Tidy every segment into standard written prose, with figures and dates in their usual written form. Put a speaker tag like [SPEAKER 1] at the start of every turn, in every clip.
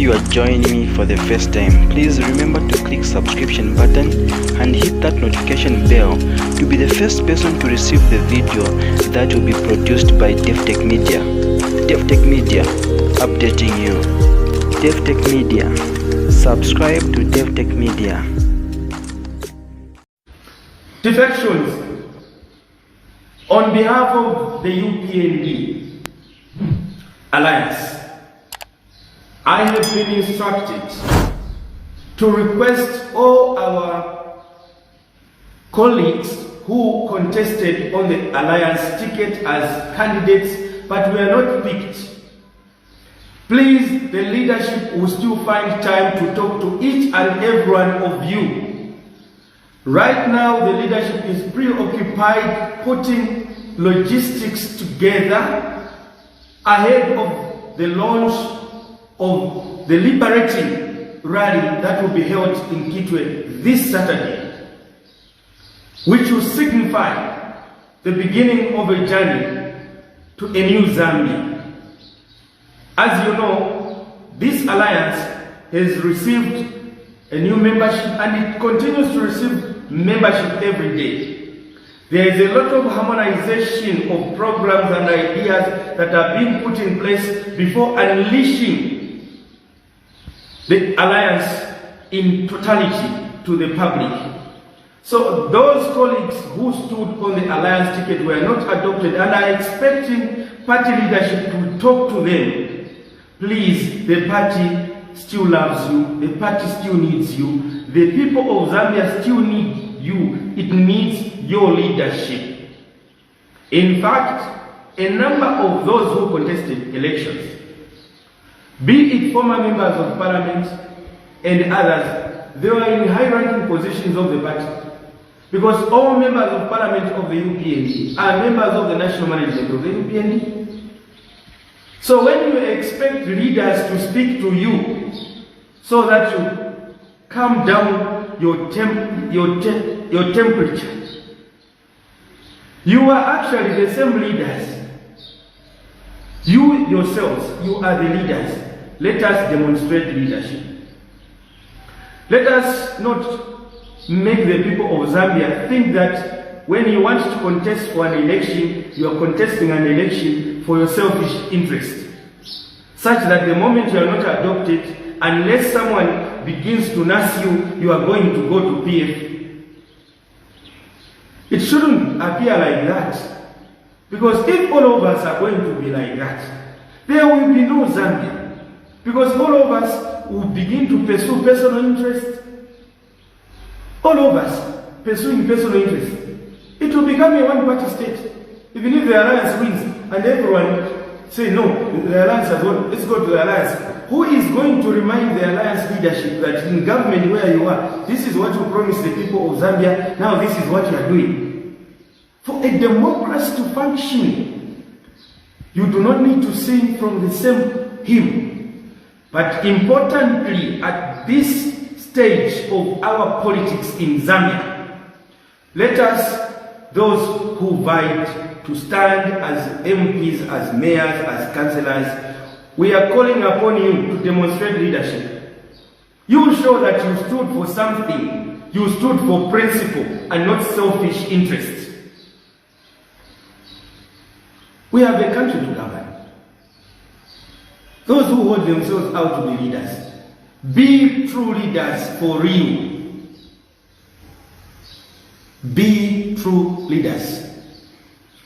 [SPEAKER 1] you are joining me for the first time, please remember to click subscription button and hit that notification bell to be the first person to receive the video that will be produced by DevTech Media. DevTech Media, updating you. DevTech Media, subscribe to DevTech Media.
[SPEAKER 2] Defections. On behalf of the UPND Alliance, I have been instructed to request all our colleagues who contested on the Alliance ticket as candidates but were not picked. Please, the leadership will still find time to talk to each and every one of you. Right now, the leadership is preoccupied putting logistics together ahead of the launch of the liberating rally that will be held in Kitwe this Saturday, which will signify the beginning of a journey to a new Zambia. As you know, this alliance has received a new membership and it continues to receive membership every day. There is a lot of harmonization of programs and ideas that are being put in place before unleashing the alliance in totality to the public. So those colleagues who stood on the alliance ticket were not adopted and are expecting party leadership to talk to them. Please, the party still loves you, the party still needs you, the people of Zambia still need you, it needs your leadership. In fact, a number of those who contested elections, be it former members of parliament and others, they were in high-ranking positions of the party. Because all members of parliament of the UPND are members of the national management of the UPND. So when you expect leaders to speak to you so that you calm down your temperature, you are actually the same leaders. You yourselves, you are the leaders. Let us demonstrate leadership. Let us not make the people of Zambia think that when you want to contest for an election, you are contesting an election for your selfish interest. Such that the moment you are not adopted, unless someone begins to nurse you, you are going to go to PF. It shouldn't appear like that. Because if all of us are going to be like that, there will be no Zambia. Because all of us will begin to pursue personal interest. All of us pursuing personal interest. It will become a one-party state. Even if the alliance wins and everyone say no, the alliance has won, let's go to the alliance. Who is going to remind the alliance leadership that in government where you are, this is what you promised the people of Zambia, now this is what you are doing? For a democracy to function, you do not need to sing from the same hymn. But importantly, at this stage of our politics in Zambia, let us, those who vied to stand as MPs, as mayors, as councillors, we are calling upon you to demonstrate leadership. You will show that you stood for something, you stood for principle and not selfish interests. We have a country to govern. Those who hold themselves out to be leaders, be true leaders for real. Be true leaders.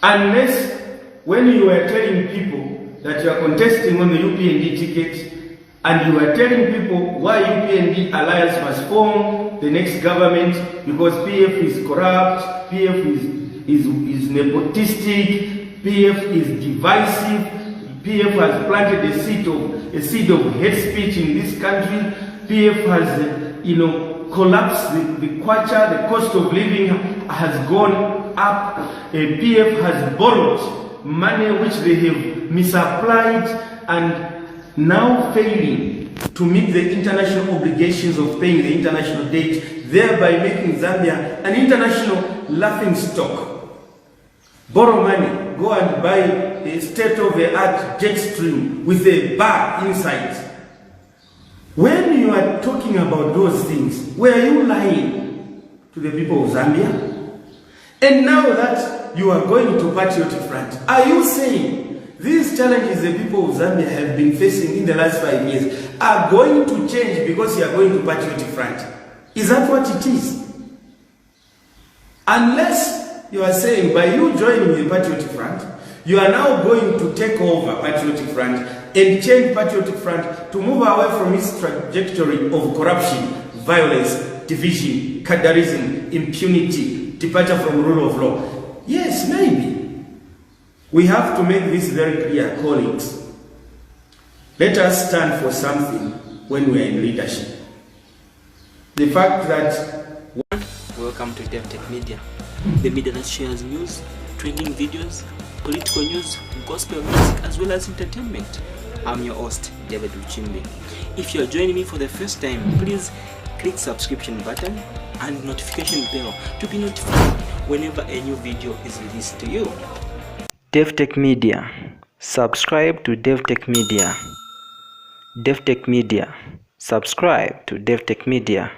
[SPEAKER 2] Unless when you are telling people that you are contesting on the UPND ticket and you are telling people why UPND Alliance must form the next government because PF is corrupt, PF is nepotistic, PF is divisive, PF has planted a seed of hate speech in this country, PF has collapsed the kwacha, the cost of living has gone up, PF has borrowed money which they have misapplied and now failing to meet the international obligations of paying the international debt, thereby making Zambia an international laughing stock. Borrow money, go and buy a state-of-the-art jet stream with a bar inside. When you are talking about those things, were you lying to the people of Zambia? And now that you are going to Patriotic Front, are you saying these challenges the people of Zambia have been facing in the last 5 years are going to change because you are going to Patriotic Front? Is that what it is? Unless you are saying by you joining the Patriotic Front, you are now going to take over Patriotic Front and change Patriotic Front to move away from its trajectory of corruption, violence, division, cadreism, impunity, departure from rule of law. Yes, maybe. We have to make this very clear, colleagues. Let us stand for something when we are in leadership. The fact that...
[SPEAKER 1] Welcome to DevTech Media, the media that shares news, trending videos, political news, gospel music, as well as entertainment. I'm your host, David Uchimbi. If you're joining me for the first time, please click subscription button and notification bell to be notified whenever a new video is released to you. DevTech Media. Subscribe to DevTech Media. DevTech Media. Subscribe to DevTech Media.